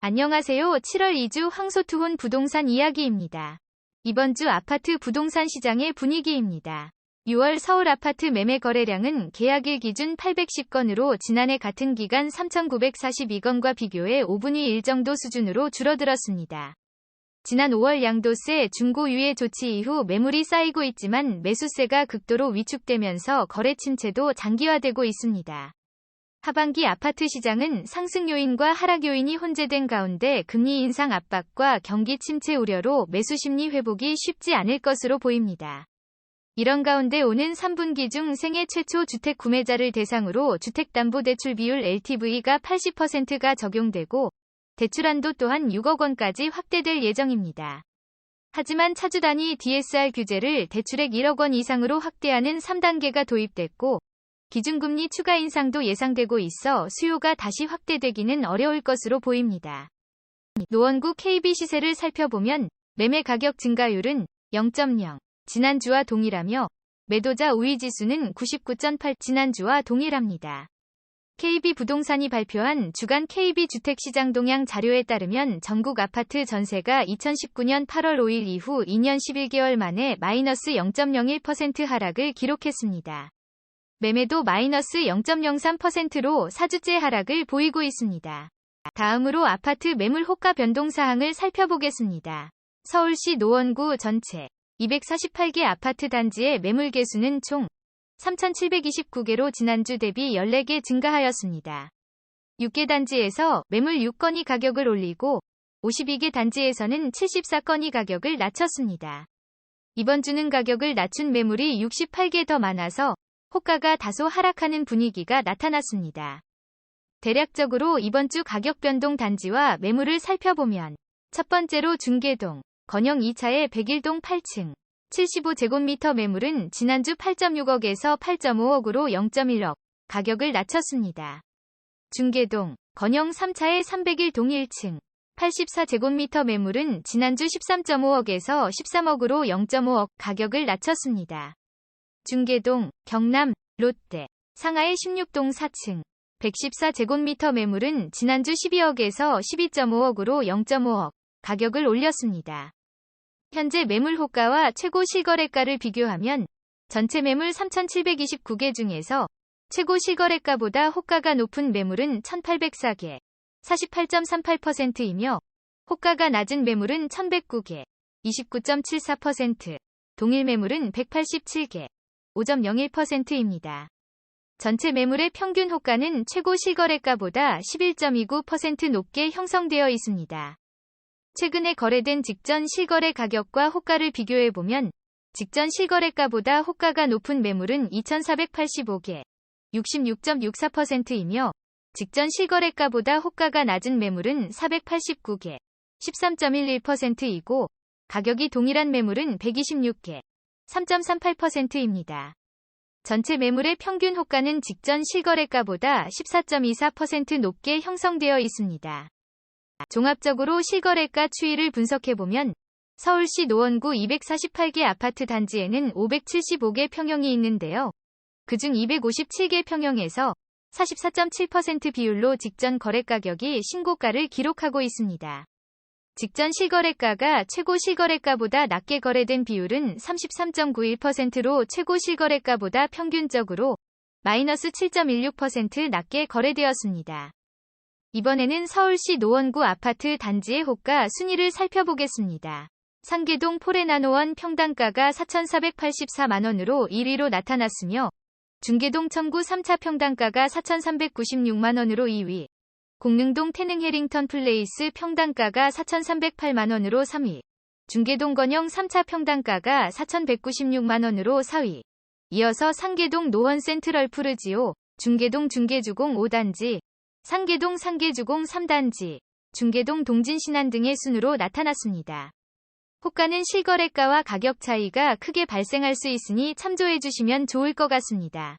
안녕하세요. 7월 2주 황소투혼 부동산 이야기입니다. 이번 주 아파트 부동산 시장의 분위기입니다. 6월 서울 아파트 매매 거래량은 계약일 기준 810건으로 지난해 같은 기간 3,942건과 비교해 5분의 1 정도 수준으로 줄어들었습니다. 지난 5월 양도세 중고 유예 조치 이후 매물이 쌓이고 있지만 매수세가 극도로 위축되면서 거래 침체도 장기화되고 있습니다. 하반기 아파트 시장은 상승 요인과 하락 요인이 혼재된 가운데 금리 인상 압박과 경기 침체 우려로 매수 심리 회복이 쉽지 않을 것으로 보입니다. 이런 가운데 오는 3분기 중 생애 최초 주택 구매자를 대상으로 주택담보대출 비율 LTV가 80%가 적용되고 대출 한도 또한 6억 원까지 확대될 예정입니다. 하지만 차주 단위 DSR 규제를 대출액 1억 원 이상으로 확대하는 3단계가 도입됐고 기준금리 추가 인상도 예상되고 있어 수요가 다시 확대되기는 어려울 것으로 보입니다. 노원구 KB 시세를 살펴보면 매매 가격 증가율은 0.0, 지난주와 동일하며 매도자 우위 지수는 99.8, 지난주와 동일합니다. KB부동산이 발표한 주간 KB주택시장 동향 자료에 따르면 전국 아파트 전세가 2019년 8월 5일 이후 2년 11개월 만에 마이너스 0.01% 하락을 기록했습니다. 매매도 마이너스 0.03%로 4주째 하락을 보이고 있습니다. 다음으로 아파트 매물 호가 변동 사항을 살펴보겠습니다. 서울시 노원구 전체 248개 아파트 단지의 매물 개수는 총 3,729개로 지난주 대비 14개 증가하였습니다. 6개 단지에서 매물 6건이 가격을 올리고 52개 단지에서는 74건이 가격을 낮췄습니다. 이번 주는 가격을 낮춘 매물이 68개 더 많아서 호가가 다소 하락하는 분위기가 나타났습니다. 대략적으로 이번 주 가격 변동 단지와 매물을 살펴보면 첫 번째로 중계동, 건영 2차의 101동 8층, 75제곱미터 매물은 지난주 8.6억에서 8.5억으로 0.1억, 가격을 낮췄습니다. 중계동, 건영 3차의 301동 1층, 84제곱미터 매물은 지난주 13.5억에서 13억으로 0.5억, 가격을 낮췄습니다. 중계동, 경남, 롯데, 상하의 16동 4층, 114제곱미터 매물은 지난주 12억에서 12.5억으로 0.5억, 가격을 올렸습니다. 현재 매물 호가와 최고 실거래가를 비교하면 전체 매물 3,729개 중에서 최고 실거래가보다 호가가 높은 매물은 1,804개, 48.38%이며 호가가 낮은 매물은 1,109개, 29.74%, 동일 매물은 187개, 5.01%입니다. 전체 매물의 평균 호가는 최고 실거래가보다 11.29% 높게 형성되어 있습니다. 최근에 거래된 직전 실거래 가격과 호가를 비교해보면 직전 실거래가보다 호가가 높은 매물은 2,485개, 66.64%이며 직전 실거래가보다 호가가 낮은 매물은 489개, 13.11%이고 가격이 동일한 매물은 126개, 3.38%입니다. 전체 매물의 평균 호가는 직전 실거래가보다 14.24% 높게 형성되어 있습니다. 종합적으로 실거래가 추이를 분석해보면 서울시 노원구 248개 아파트 단지에는 575개 평형이 있는데요. 그중 257개 평형에서 44.7% 비율로 직전 거래가격이 신고가를 기록하고 있습니다. 직전 실거래가가 최고 실거래가보다 낮게 거래된 비율은 33.91%로 최고 실거래가보다 평균적으로 마이너스 7.16% 낮게 거래되었습니다. 이번에는 서울시 노원구 아파트 단지의 호가 순위를 살펴보겠습니다. 상계동 포레나노원 평당가가 4,484만원으로 1위로 나타났으며 중계동 청구 3차 평당가가 4,396만원으로 2위, 공릉동 태능 해링턴 플레이스 평당가가 4,308만원으로 3위, 중계동 건영 3차 평당가가 4,196만원으로 4위, 이어서 상계동 노원 센트럴 푸르지오, 중계동 중계주공 5단지, 상계동 상계주공 3단지, 중계동 동진신안 등의 순으로 나타났습니다. 호가는 실거래가와 가격 차이가 크게 발생할 수 있으니 참조해 주시면 좋을 것 같습니다.